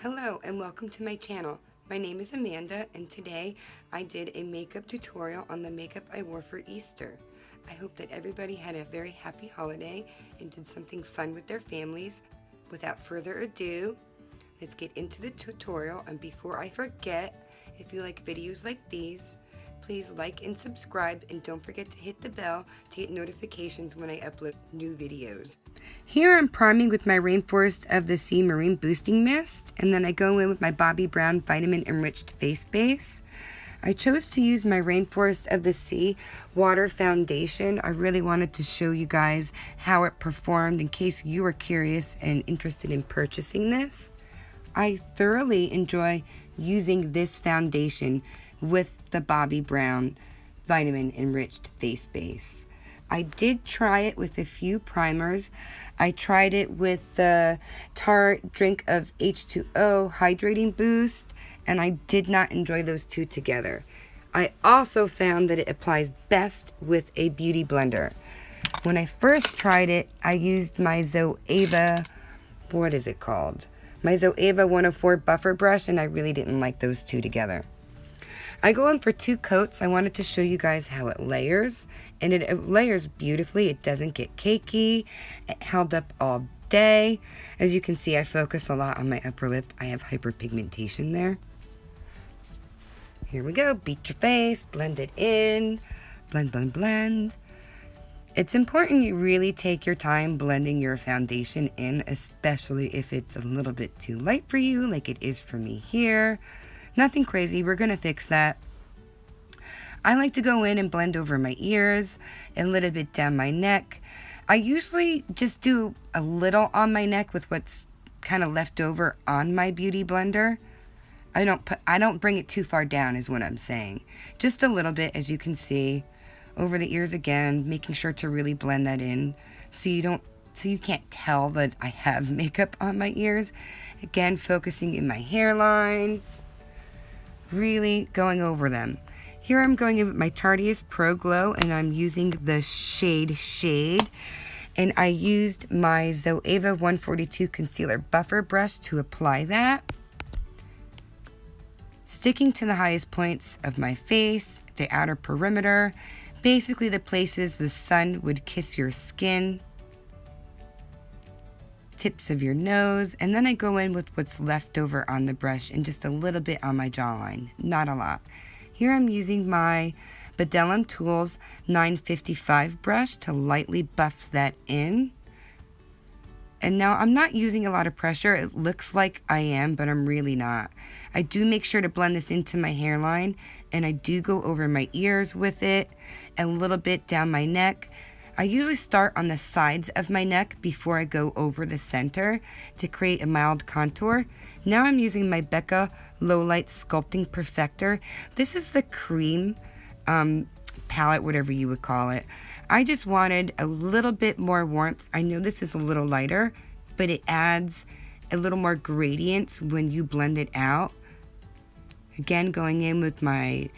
Hello and welcome to my channel. My name is Amanda and today I did a makeup tutorial on the makeup I wore for Easter. I hope that everybody had a very happy holiday and did something fun with their families. Without further ado, let's get into the tutorial, and before I forget, if you like videos like these, please like and subscribe, and don't forget to hit the bell to get notifications when I upload new videos. Here I'm priming with my Rainforest of the Sea Marine Boosting Mist, and then I go in with my Bobbi Brown Vitamin Enriched Face Base. I chose to use my Rainforest of the Sea Water Foundation. I really wanted to show you guys how it performed in case you were curious and interested in purchasing this. I thoroughly enjoy using this foundation with the Bobbi Brown Vitamin Enriched Face Base. I did try it with a few primers. I tried it with the Tarte Drink of H2O Hydrating Boost, and I did not enjoy those two together. I also found that it applies best with a beauty blender. When I first tried it, I used my Zoeva, what is it called? My Zoeva 104 Buffer Brush, and I really didn't like those two together. I go in for 2 coats. I wanted to show you guys how it layers, and it layers beautifully. It doesn't get cakey. It held up all day. As you can see, I focus a lot on my upper lip. I have hyperpigmentation there. Here we go. Beat your face, blend it in, blend, blend, blend. It's important you really take your time blending your foundation in, especially if it's a little bit too light for you, like it is for me here. Nothing crazy, we're gonna fix that. I like to go in and blend over my ears, a little bit down my neck. I usually just do a little on my neck with what's kind of left over on my beauty blender. I don't bring it too far down is what I'm saying. Just a little bit, as you can see. Over the ears again, making sure to really blend that in so you can't tell that I have makeup on my ears. Again, focusing in my hairline. Really going over them. Here I'm going in with my Tarteist Pro Glow, and I'm using the shade, and I used my Zoeva 142 Concealer Buffer Brush to apply that. Sticking to the highest points of my face, the outer perimeter, basically the places the sun would kiss your skin, tips of your nose, and then I go in with what's left over on the brush and just a little bit on my jawline, not a lot. Here I'm using my Bellum Tools 955 brush to lightly buff that in. And now I'm not using a lot of pressure. It looks like I am, but I'm really not. I do make sure to blend this into my hairline, and I do go over my ears with it, a little bit down my neck. I usually start on the sides of my neck before I go over the center to create a mild contour. Now I'm using my Becca Low Light Sculpting Perfector. This is the cream palette, whatever you would call it. I just wanted a little bit more warmth. I know this is a little lighter, but it adds a little more gradients when you blend it out. Again, going in with my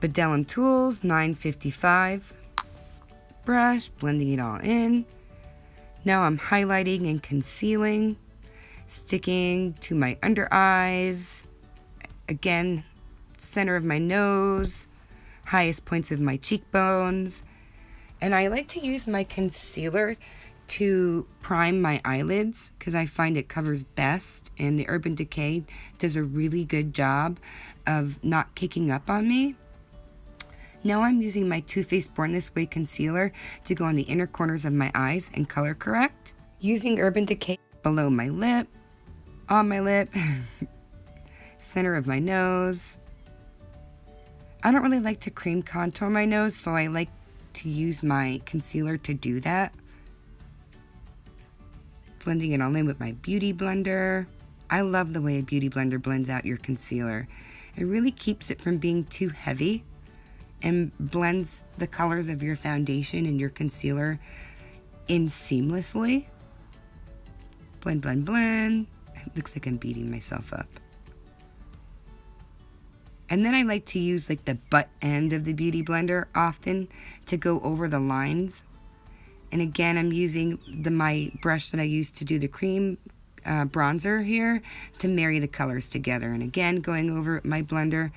Bellum Tools 955 brush, blending it all in. Now I'm highlighting and concealing, sticking to my under eyes, again, center of my nose, highest points of my cheekbones. And I like to use my concealer to prime my eyelids because I find it covers best, and the Urban Decay does a really good job of not kicking up on me. Now I'm using my Too Faced Born This Way concealer to go on the inner corners of my eyes and color correct. Using Urban Decay below my lip, on my lip, center of my nose. I don't really like to cream contour my nose, so I like to use my concealer to do that. Blending it all in with my beauty blender. I love the way a beauty blender blends out your concealer. It really keeps it from being too heavy and blends the colors of your foundation and your concealer in seamlessly. Blend, blend, blend. It looks like I'm beating myself up. And then I like to use like the butt end of the beauty blender often to go over the lines. And again, I'm using my brush that I used to do the cream bronzer here to marry the colors together. And again, going over my blender,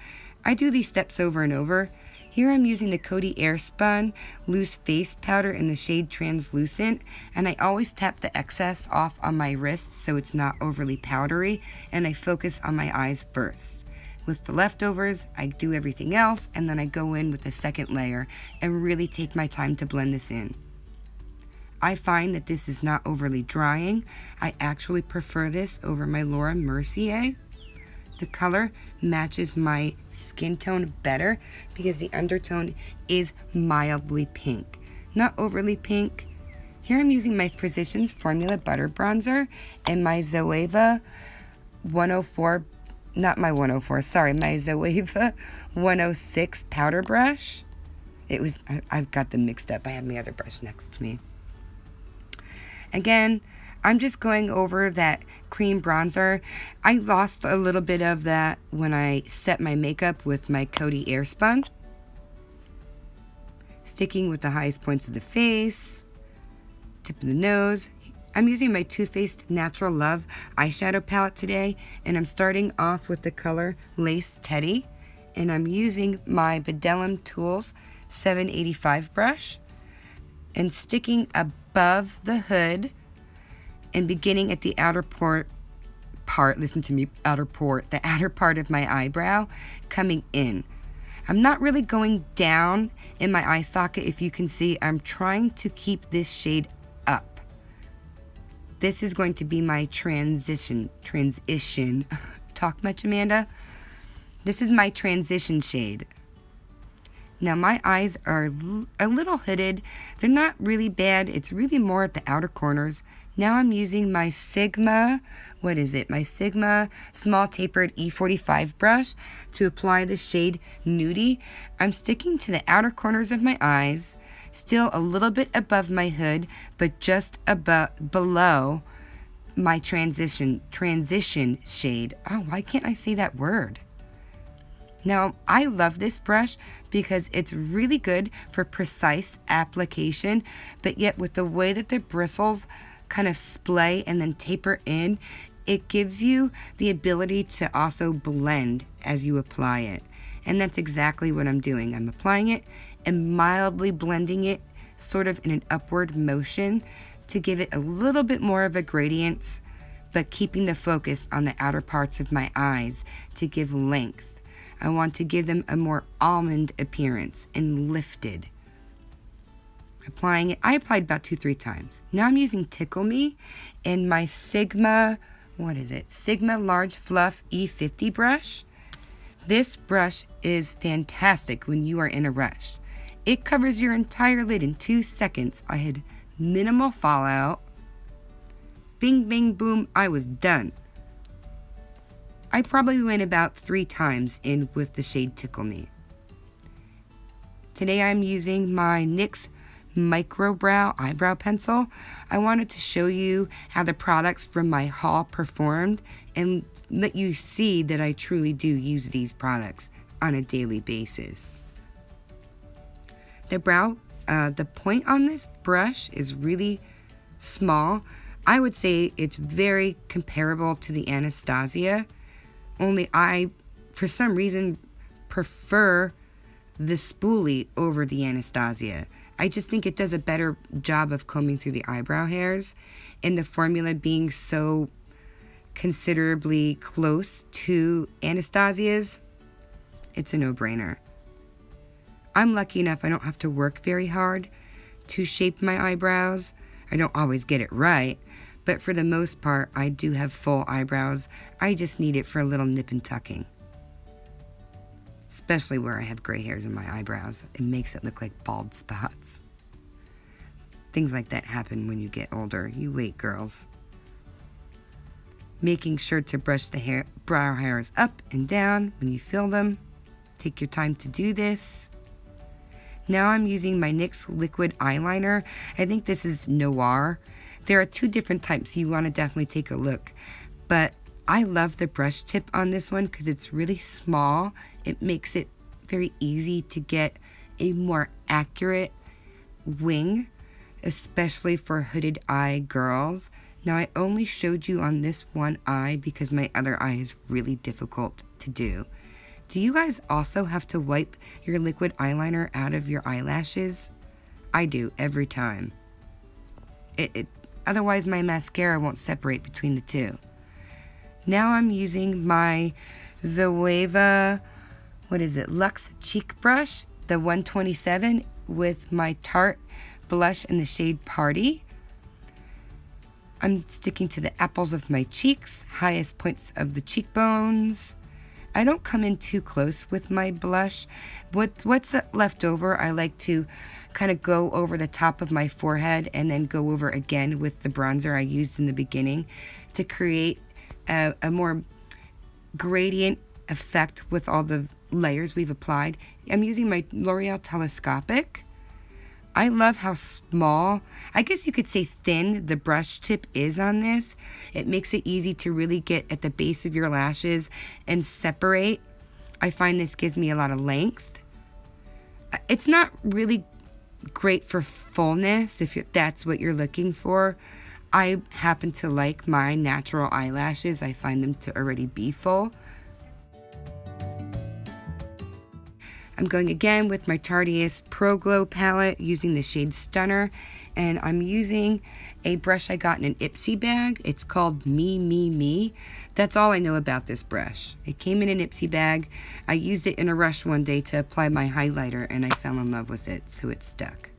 I do these steps over and over. Here I'm using the Coty Airspun Loose Face Powder in the shade Translucent, and I always tap the excess off on my wrist so it's not overly powdery, and I focus on my eyes first. With the leftovers, I do everything else, and then I go in with the second layer and really take my time to blend this in. I find that this is not overly drying. I actually prefer this over my Laura Mercier. The color matches my skin tone better because the undertone is mildly pink, not overly pink. Here I'm using my Physicians Formula Butter Bronzer and my Zoeva 104, not my 104, sorry, my Zoeva 106 powder brush. I've got them mixed up. I have my other brush next to me. Again, I'm just going over that cream bronzer. I lost a little bit of that when I set my makeup with my Coty Airspun. Sticking with the highest points of the face, tip of the nose. I'm using my Too Faced Natural Love eyeshadow palette today, and I'm starting off with the color Lace Teddy, and I'm using my Bedellum Tools 785 brush, and sticking above the hood, and beginning at the outer part, listen to me, the outer part of my eyebrow, coming in. I'm not really going down in my eye socket. If you can see, I'm trying to keep this shade up. This is going to be my transition. Talk much, Amanda? This is my transition shade. Now my eyes are a little hooded. They're not really bad. It's really more at the outer corners. Now I'm using my Sigma, my Sigma Small Tapered E45 brush to apply the shade Nudie. I'm sticking to the outer corners of my eyes, still a little bit above my hood, but just below my transition shade. Oh, why can't I say that word? Now, I love this brush because it's really good for precise application, but yet with the way that the bristles kind of splay and then taper in, it gives you the ability to also blend as you apply it. And that's exactly what I'm doing. I'm applying it and mildly blending it sort of in an upward motion to give it a little bit more of a gradient, but keeping the focus on the outer parts of my eyes to give length. I want to give them a more almond appearance and lifted. Applying it, I applied about 2-3 times. Now I'm using Tickle Me in my Sigma, Sigma Large Fluff E50 brush. This brush is fantastic when you are in a rush. It covers your entire lid in 2 seconds. I had minimal fallout. Bing, bing, boom, I was done. I probably went about 3 times in with the shade Tickle Me. Today I'm using my NYX Micro Brow Eyebrow Pencil. I wanted to show you how the products from my haul performed and let you see that I truly do use these products on a daily basis. The point on this brush is really small. I would say it's very comparable to the Anastasia, only I, for some reason, prefer the spoolie over the Anastasia. I just think it does a better job of combing through the eyebrow hairs, and the formula being so considerably close to Anastasia's, it's a no-brainer. I'm lucky enough I don't have to work very hard to shape my eyebrows. I don't always get it right, but for the most part, I do have full eyebrows. I just need it for a little nip and tucking. Especially where I have gray hairs in my eyebrows. It makes it look like bald spots. Things like that happen when you get older. You wait, girls. Making sure to brush the brow hairs up and down when you fill them. Take your time to do this. Now I'm using my NYX liquid eyeliner. I think this is Noir. There are 2 different types. You want to definitely take a look. But I love the brush tip on this one because it's really small. It makes it very easy to get a more accurate wing, especially for hooded eye girls. Now I only showed you on this one eye because my other eye is really difficult to do. Do you guys also have to wipe your liquid eyeliner out of your eyelashes? I do every time. Otherwise my mascara won't separate between the two. Now I'm using my Zoeva, Luxe Cheek Brush, the 127, with my Tarte blush in the shade Party. I'm sticking to the apples of my cheeks, highest points of the cheekbones. I don't come in too close with my blush. What's left over, I like to kind of go over the top of my forehead and then go over again with the bronzer I used in the beginning to create a more gradient effect with all the layers we've applied. I'm using my L'Oreal Telescopic. I love how small, I guess you could say thin, the brush tip is on this. It makes it easy to really get at the base of your lashes and separate. I find this gives me a lot of length. It's not really great for fullness if that's what you're looking for. I happen to like my natural eyelashes. I find them to already be full. I'm going again with my Tarte's Pro Glow palette using the shade Stunner, and I'm using a brush I got in an Ipsy bag. It's called Me Me Me. That's all I know about this brush. It came in an Ipsy bag. I used it in a rush one day to apply my highlighter and I fell in love with it, so it stuck.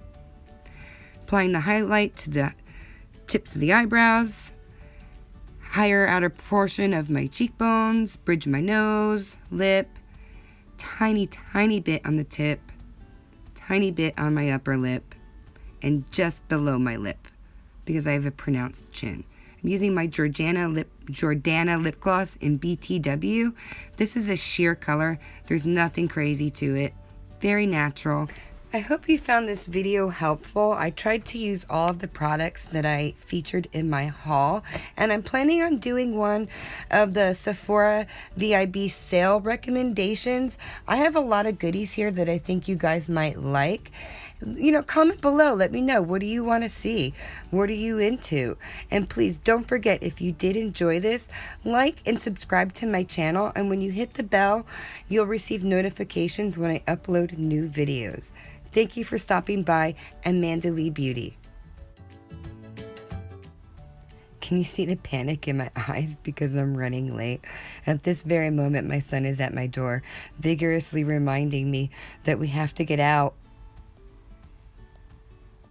Applying the highlight to the tips of the eyebrows, higher outer portion of my cheekbones, bridge of my nose, lip, tiny bit on the tip, tiny bit on my upper lip, and just below my lip because I have a pronounced chin. I'm using my Jordana lip gloss in BTW. This is a sheer color. There's nothing crazy to it. Very natural. I hope you found this video helpful. I tried to use all of the products that I featured in my haul, and I'm planning on doing one of the Sephora VIB sale recommendations. I have a lot of goodies here that I think you guys might like. You know, comment below. Let me know. What do you want to see? What are you into? And please don't forget, if you did enjoy this, like and subscribe to my channel. And when you hit the bell, you'll receive notifications when I upload new videos. Thank you for stopping by, Amanda Lee Beauty. Can you see the panic in my eyes because I'm running late? At this very moment, my son is at my door, vigorously reminding me that we have to get out.